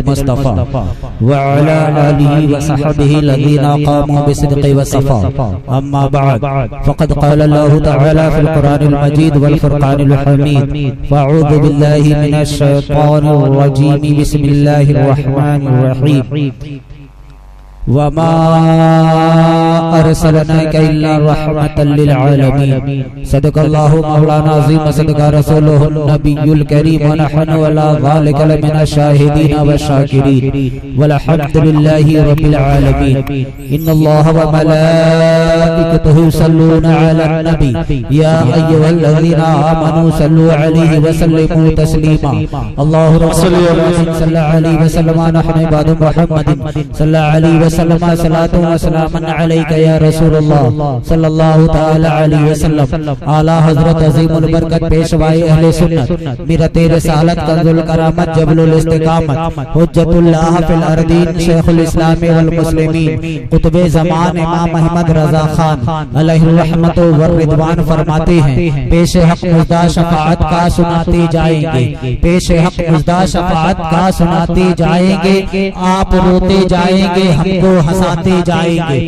मुस्तफ़ा व अला आलिहि व सहबिहि लज़ीना क़ामू बिसिद्क़ि व सफ़ा अम्मा बअद फ़क़द क़ाल अल्लाहु तआला फ़िल क़ुरानिल मजीद वल फ़ुरक़ानिल हमीद फ़अऊज़ु बिल्लाहि मिनश शैतानिर रजीम बिस्मिल्लाहिर रहमानिर रहीम वमा अरसलनाका इल्ला रहमतल लिल आलमीन सदक़ल्लाहु मौलाना अज़ीम सदक़ा रसूलुहुन नबियुल करीम व नहनु अला ज़ालिका लमिनश शाहिदीन व शाकिरीन वल्हम्दुलिल्लाहि रब्बिल आलमीन इन्नल्लाहा व मलाइकतहु युसल्लूना अलन नबी या अय्युहल्लज़ीना आमनू सल्लु अलैहि व सल्लिमू तस्लीमा अल्लाहुम्मा सल्लि अलैहि व सल्लम नहनु इबादु मुहम्मदिन सल्लल्लाहु अलैहि व सलातु व सलामन अलैका या रसूलुल्लाह सल्लल्लाहु तआला अलैहि वसल्लम आला हजरत अज़ीमुल बरकत पेशवाए अहले सुन्नत मिरते रिसालत कंजुल करामत जबलुल इस्तिकामत हुज्जतुल्लाह फिल अर्दीन शेखुल इस्लाम वल मुस्लिमीन कुतुबे ज़मान इमाम अहमद रज़ा खान अलैहि रहमत व रिदवान फरमाते हैं पेश हक मुज़दा शफाअत का सुनाते जाएंगे, पेश हक मुज़दा शफाअत का सुनाते जाएंगे, आप रोते जाएंगे हमको हंसाते जाएंगे,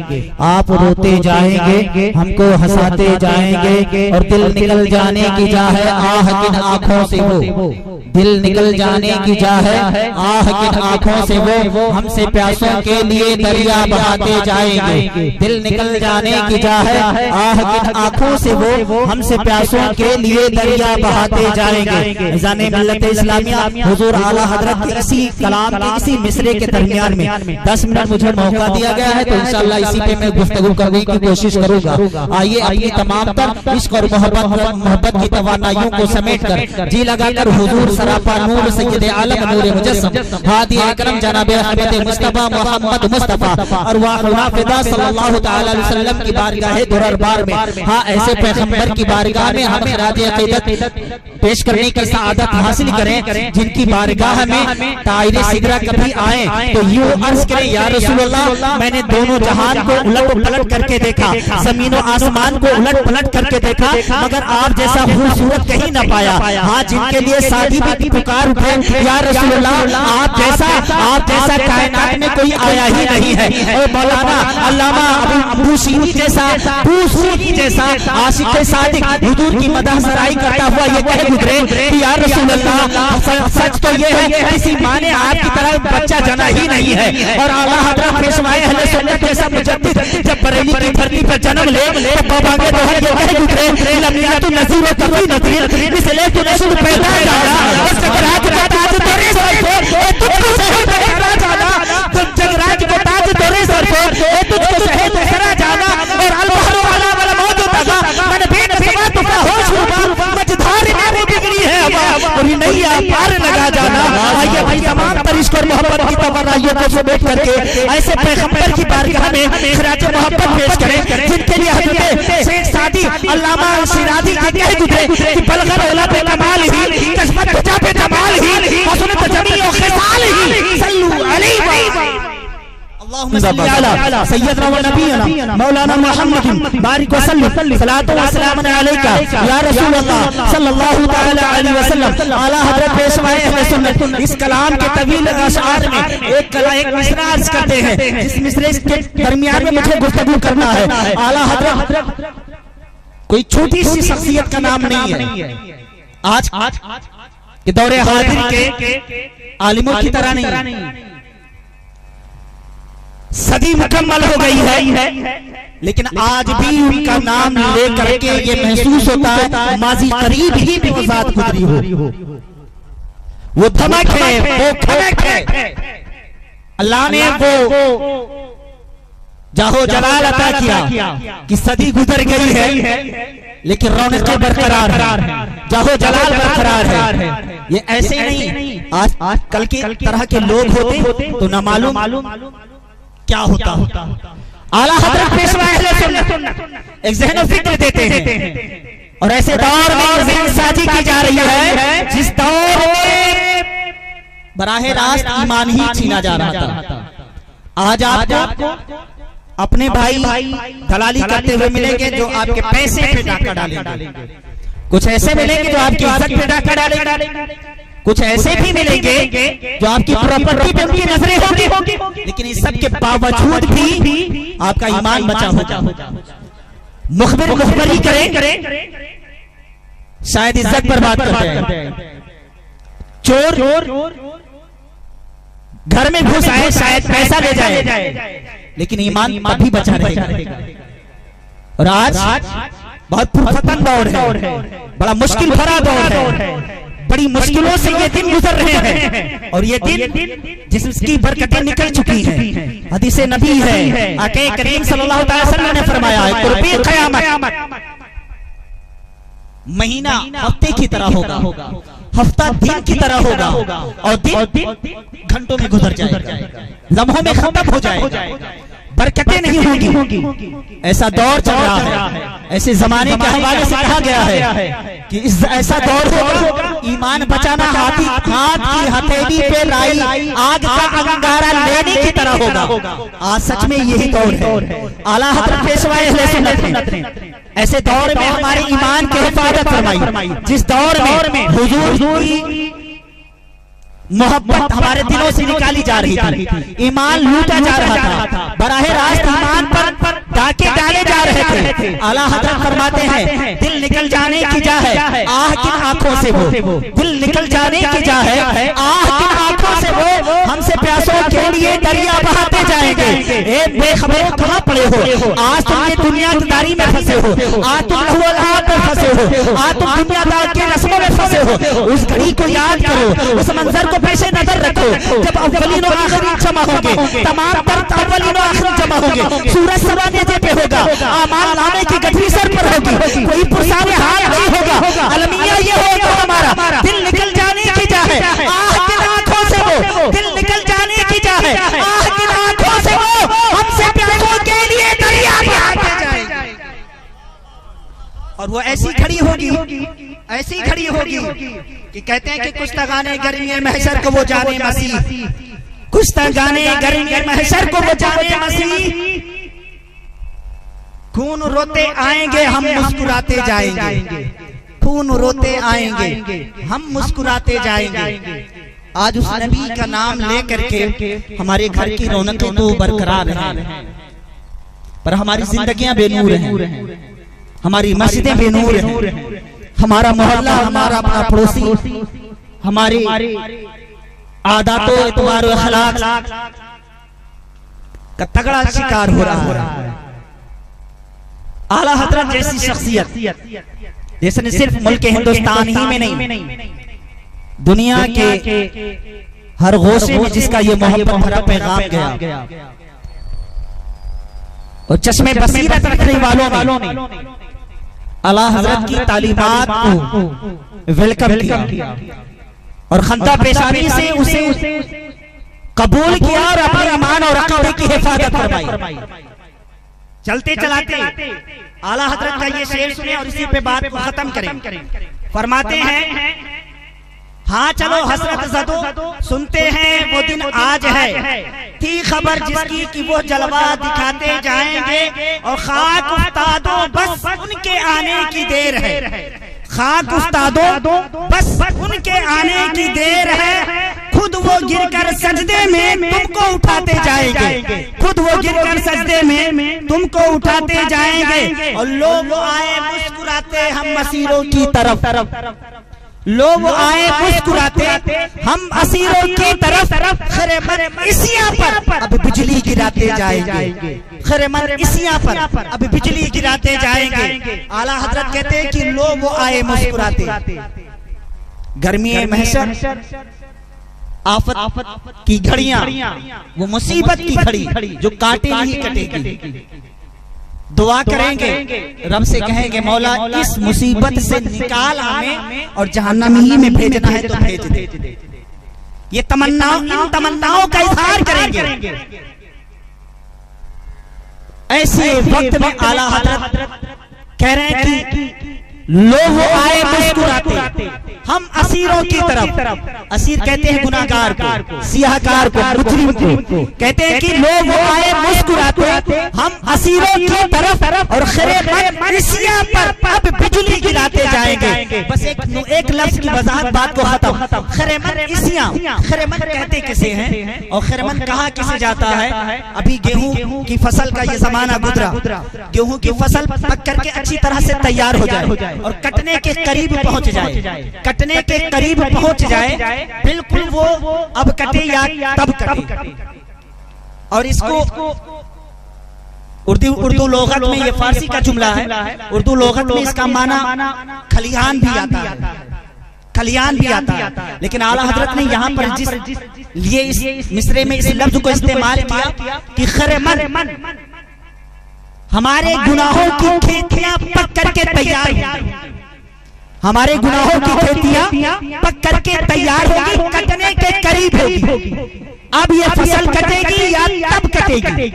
आप रोते जाएंगे हमको हंसाते जाएंगे और दिल निकल जाने की चाह है आह किन आँखों से वो, दिल निकल जाने की चाह है आह किन आँखों से वो हमसे प्यासों के लिए दरिया बहाते जाएंगे, दिल निकल जाने की चाह है आह किन आँखों से वो हमसे प्यासों के लिए दरिया बहाते जाएंगे। जाने मिल्लत इस्लामिया हुजूर आला हजरत के इसी कलाम के इसी मिसरे के दरमियान में 10 मिनट मुझे मौका दिया गया है तो इंशाअल्लाह इसी पे मैं गुफ्तगू करने की कोशिश करूंगा। आइए अपनी तमाम तर इश्क और मोहब्बत की तवानाइयों को समेट कर जी लगाकर हुजूर सरापा नूर सैयद आलम नूर मुजस्सम हादी अकरम जनाब अहमद मुस्तफा मोहम्मद मुस्तफा और वाहुना फिदा सल्लल्लाहु तआला अलैहि वसल्लम की बारगाह दुरबार में हां ऐसे पैगंबर की बारगाह में हमें राज अक़ीदत पेश करने की सआदत हासिल करें जिनकी बारगाह में तायरे सिदरा कभी आए तो यूं अर्ज करें या रसूलल्लाह मैंने दोनों जहान को उलट पलट करके देखा, जमीन और आसमान को उलट पलट करके देखा, मगर आप जैसा खूबसूरत कहीं न पाया। हाँ जिनके लिए शादी भी पुकार उठे या रसूलल्लाह आप जैसा कायनात में कोई आया ही नहीं है। और मौलाना अल्लामा अबू सीनी जैसा आशिक सादिक हुजूर की मदह सराई करता हुआ ये कह गुजरे कि या रसूलल्लाह सच तो ये है किसी माँ ने आपकी तरह बच्चा जना ही नहीं है। और आला हज़रत पेशवाए अहले सुन्नत जैसा मुजद्दिद जब बरेली की धरती पर जन्म ले तो बाबांगे दोहर ये कह गुजरे लमिया तो नज़ीर व कभी नज़ीर इसलिए तू नस्ल पैदा जाना और जगराज का ताज तेरे सर पे तुझको शहीद करा जाना, जगराज का ताज तेरे सर पे तुझको शहीद करा जाना। और अलबहरो अला वाला मौजूद था मैंने बेनसबा तुका होश हुआ मझधार में वो बिगड़ी है हवा और नहीं आ पार लगा जाना। आइए भाई तमाम तरिश्क और मोहब्बत की तमन्नाइयों को समेट करके ऐसे पैगंबर की बारगाह में खिराज मोहब्बत पेश करें जिनके लिए हजरत शेख सादी अल्लामा शिराज़ी के कह गुजरे कि बलगत औला पे कमाल ही कस्मत तुझा पे जमाल ही हसनत जमी और खिसाल ही सल्लु अलैहि अल्लाहुम्मा सल्ली अला सय्यदना व नबियना मौलाना मुहम्मद बारिक व सल्लम सलातो व सलाम अलैका या रसूलल्लाह सल्लल्लाहु तआला अलैहि वसल्लम आला हजरत पेशवाए अहले सुन्नत। इस कलाम के तवील अशआर में एक मिसरा अर्ज करते हैं जिस मिसरे के दरमियान में मुझे गुफ्तगू करना है। आला हजरत कोई छोटी सी शख्सियत का नाम नहीं है, आज के दौरे हाजिर के आलिमों की तरह नहीं, सदी मुकम्मल हो गई है लेकिन आज भी उनका नाम लेकर के ये महसूस होता है माजी करीब ही में वो ज़ात गुजरी हो, वो धमक है, वो खनक है। अल्लाह ने वो जाहो जलाल अता किया कि सदी गुजर गई है लेकिन रौनकें बरकरार है, जाहो जलाल बरकरार है। ये ऐसे नहीं आज कल के तरह के लोग होते तो ना मालूम क्या होता। आला हज़रत पेशवाए अहले सुन्नत एक ज़हन फिक्र देते हैं और ऐसे दौर में ज़हन साजी की जा रही है जिस दौर में बराह रास्त ईमान ही छीना जा रहा था। आज आपको अपने भाई दलाली करते हुए मिलेंगे जो आपके पैसे पे डाका डालेंगे, कुछ ऐसे मिलेंगे जो आपकी इज्जत पे डाका डालेंगे, कुछ ऐसे भी मिलेंगे जो आपकी प्रॉपर्टी पे उनकी नजरें होंगी, लेकिन इस सब के बावजूद भी आपका ईमान बचा होगा। मुखबरी करें, शायद इज्जत पर बात करते हैं। चोर घर में घुस आए, शायद पैसा ले जाए, लेकिन ईमान अभी बचा रहेगा। और आज बहुत पुरफतन दौर है, बड़ा मुश्किल भरा दौर है, बड़ी मुश्किलों से ये दिन गुजर रहे हैं, और ये दिन जिसकी बरकतें निकल चुकी हैं। हदीस नबी है, आके करीम सल्लल्लाहु अलैहि वसल्लम ने फरमाया है, कुर्बी क़यामत महीना हफ्ते की तरह होगा, हफ्ता दिन की तरह होगा, और दिन घंटों में गुजर जाएगा, लम्हों में खत्म हो जाएगा, बरकतें नहीं होंगी। ऐसा दौर चल रहा है। ऐसे जमाने के हवाले से कहा गया है कि ऐसा दौर होगा, ईमान बचाना हाथ की हथेली पे लाई आग का अंगारा लेने की तरह होगा। आज सच में यही दौर है। आला हज़रत पेशवाए अहले सुन्नत ने ऐसे दौर में हमारे ईमान की हिफाजत फरमाई, जिस दौर में हुजूर की मोहब्बत हमारे दिलों से निकाली जा रही थी, ईमान लूटा जा रहा था, बराहे रास्त ईमान पर डाके डाले जा रहे थे। आला हज़रत फरमाते हैं, दिल निकल जाने की जा है आह किन आंखों से वो, दिल निकल जाने की जा है आह किन आंखों से वो, हमसे प्यासों के लिए दरिया बहाते जाएंगे। ए बेखबरों कहां पड़े हो, आज तुम ये दुनियादारी में फंसे हो, आज तुम लहू-ओ-लहाब में फंसे हो, आज तुम दुनियादार के रस्मों में फंसे हो। उस घड़ी को याद करो, उस मंजर को पेश नजर रखो, जब अव्वलीन और आखिरीन जमा होंगे, तमाम तर अव्वलीन और आखिरीन जमा होंगे, सूरज सवानेजे पे होगा, आमाल नामे की गठरी सर पर होगी, कोई पुरसाने हाथ नहीं होगा। अलमिया ये होगा हमारा, दिल निकल जाने की जा है आह किन आंखों से वो, दिल निकल जाने की जा है आह किन आंखों से वो, हमसे प्यासों के लिए दरिया बहाते जाएंगे। और वो ऐसी खड़ी होगी, ऐसी खड़ी होगी कि कहते हैं कि कुछ तगाने गर्मी महशर को वो जाने मसीह, कुछ तगाने गर्मी महशर को वो जाने मसीह, खून रोते आएंगे हम मुस्कुराते जाएंगे, खून रोते आएंगे हम मुस्कुराते जाएंगे। आज उस नबी का नाम लेकर के हमारे घर की रौनकें तो बरकरार हैं, पर हमारी जिंदगियां बेनूर हैं, हमारी मस्जिदें बेनूर हैं, हमारा मोहल्ला, हमारा अपना पड़ोसी, हमारी आदतों इतबार और अखलाक का तगड़ा शिकार हो रहा है। आला हज़रत जैसी शख्सियत जिसने सिर्फ मुल्क हिंदुस्तान ही में नहीं, दुनिया के हर गोशे में जिसका ये मोहब्बत भरा पैगाम गया, और चश्मे बसीरत रखने वालों ने आला हज़रत की तालीमात को वेलकम किया और खंदा पेशानी से उसे कबूल किया और अपने ईमान और अक़ीदे की हिफाजत फरमाई। चलते चलाते आला हज़रत का ये शेर सुने और इसी पे बात को खत्म करें। फरमाते हैं, हाँ चलो हसरत ज़दो, सुनते हैं वो दिन आज है, थी खबर जिसकी कि वो जलवा दिखाते जाएंगे, और खाक उस्तादों बस उनके आने की देर है, खाक उस्तादों बस उनके आने की देर है, खुद वो गिरकर सजदे में तुमको उठाते जाएंगे, खुद वो गिरकर सजदे में तुमको उठाते जाएंगे, और लोग आए मुस्कुराते हम असीरों की तरफ, लोग आए मुस्कुराते हम असीरों की तरफ, खैरमन इसिया पर अब बिजली गिराते जाएंगे, खैरमन इसिया पर अब बिजली गिराते जाएंगे। आला हज़रत कहते हैं कि लोग आए मुस्कुराते, गर्मी महशर आफत की घड़ियां, वो मुसीबत की घड़ी जो काटे नहीं कटेगी, दुआ करेंगे, रब से कहेंगे मौला इस मुसीबत से निकाल हमें, और जहन्नम ही में भेजना है तो भेज दे। ये तमन्नाओं, इन तमन्नाओं का इजहार करेंगे। ऐसे वक्त में आला हज़रत कह रहे हैं कि लोग आए मुस्कुराते हम असीरों की तरफ, असीर कहते हैं गुनाहगार को, सियाहकार को, मुजरिम को, कहते हैं कि लोग आए मुस्कुराते हम असीरों की तरफ और खरेमन पर अब बिजली गिराते जाएंगे। बस एक लफ्ज की वजाहत बात को खत्म। खरेमन इसियां, खरेमन कहते किसे हैं और खरेमन कहा किसे जाता है? अभी गेहूं की फसल का ये जमाना गुजरा, गेहूं की फसल पक करके अच्छी तरह से तैयार हो जाए और कटने के करीब पहुंच जाए, कटने के करीब पहुंच जाए, बिल्कुल वो अब कटे या तब कटे। और इसको उर्दू लोगत में, ये फारसी का जुमला है, उर्दू लोगत में इसका माना खलिहान भी आता है, खलिहान भी आता है। लेकिन आला हजरत ने यहाँ पर जिस लिए इस मिसरे में इस लफ्ज को इस्तेमाल किया कि खरेमन, हमारे गुनाहों की खेतियां पक करके तैयार होंगी, हमारे गुनाहों की खेतियां पक करके तैयार होगी, कटने के करीब होगी। अब ये फसल कटेगी या तब कटेगी?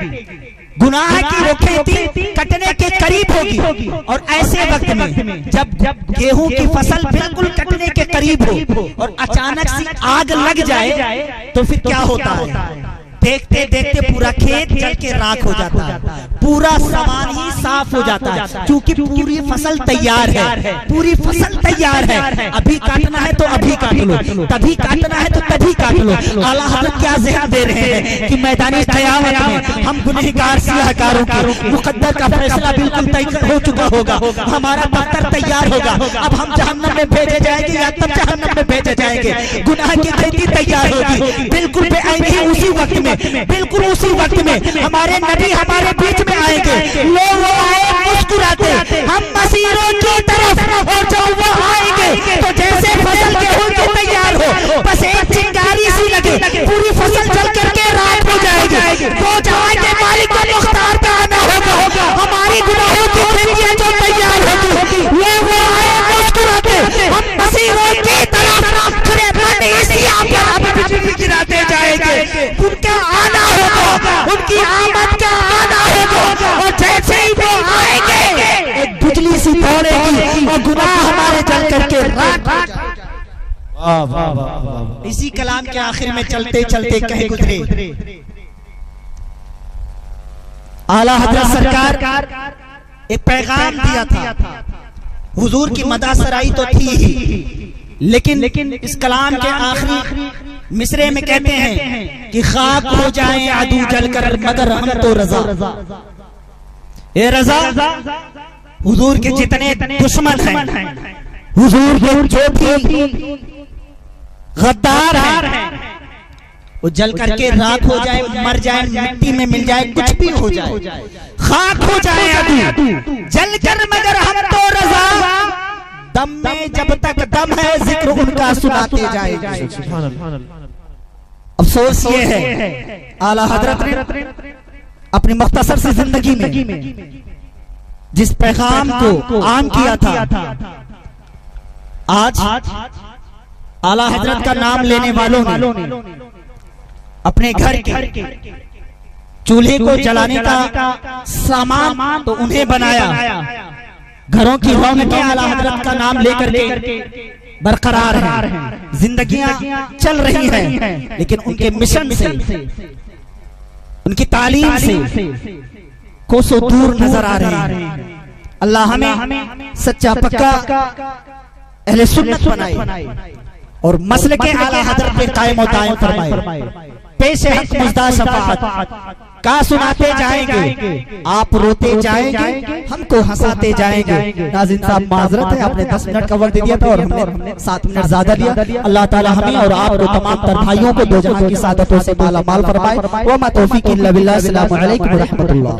गुनाह की वो खेती कटने के करीब होगी। और ऐसे वक्त में जब गेहूं की फसल बिल्कुल कटने के करीब हो और अचानक से आग लग जाए तो फिर क्या होता है? देखते देखते पूरा खेत जल के राख हो जाता है, पूरा सामान ही साफ हो जाता है, क्योंकि पूरी फसल तैयार है, पूरी फसल तैयार है। अभी काटना है तो अभी काट लो, तभी काटना है तो तभी काट लो। आला हज़रत क्या ज़हन दे रहे हैं कि मैदानी क़यामत में हम गुनहगार सियाहकारों के मुक़द्दर का फैसला बिल्कुल तय हो चुका होगा, हमारा दफ्तर तैयार होगा। अब हम जहन्नम में भेजे जाएंगे या तब जहन्नम में भेजे जाएंगे। गुनाह की खेती तैयार होगी, बिल्कुल बेआईनी उसी वक्त में, बिल्कुल उसी वक्त में हमारे नबी हमारे बीच में आएंगे। लोग आए मुस्कुराते, हम मसीरों की तरफ, और जब वो आएंगे तो जैसे फसल गेहूं की तैयार हो, बस एक चिंगारी सी लगे, पूरी फसल जल करके राख हो जाएगी। तो जहाँ के मालिक को मुख्तार पे आना होगा, हमारी गुनाहों की खेतियां जो तैयार होगी, लोग आए मुस्कुराते, हम मसीरों की तरफ खरेमन इसियां पर अब बिजली गिराते जाएंगे। उनका आना होगा, उनकी आमद का आना होगा, और जैसे ही वो आएंगे एक बिजली सी दौड़ेगी और गुनाह हमारे जल करके राख हो जाएगा। इसी कलाम के आखिर में चलते चलते कहे गुजरे आला हज़रत सरकार एक पैगाम दिया था। हुजूर की मदासराई तो थी ही, लेकिन इस कलाम के आखिरी मिसरे में कहते हैं कि खाक हो जाएं अदू जलकर मगर हम तो रजा। ए रजा, हुजूर के जितने दुश्मन हैं, हुजूर के जो भी गद्दार हैं, वो जल करके राख हो जाए, मर जाए, मिट्टी में मिल जाए, कुछ भी हो जाए, खाक हो जाए अदू जलकर मगर हम तो रजा। दम में जब तक दम है जिक्र उनका सुनाते जाएंगे। अफसोस ये है आला हजरत ने अपनी मुख्तसर सी जिंदगी में जिस पैगाम को आम किया था, आज आला हजरत का नाम लेने वालों ने अपने घर के चूल्हे को जलाने का सामान तो उन्हें बनाया, घरों की रौनकें आला हजरत का नाम लेकर के बरकरार हैं, जिंदगियां चल रही हैं, लेकिन उनके मिशन से, उनकी तालीम से कोसों दूर नजर आ रहे हैं। अल्लाह हमें सच्चा पक्का अहले सुन्नत बनाए और मसले के आला हजरत पे कायम व दायम फरमाए। पेश हक मुज़दा शफाअत का सुनाते जाएंगे, आप रोते जाएंगे, हमको हंसाते जाएंगे। नाज़रीन साहब माजरत है, आपने 10 मिनट का वक्त दिया था और हमने 7 मिनट ज्यादा लिया। अल्लाह ताला हमें और आपको तमाम तर भाइयों को दो जहां की सादतों से माला माल फरमाए। व मा तौफीक इल्ला बिल्लाह। अस्सलामु अलैकुम व रहमतुल्लाह।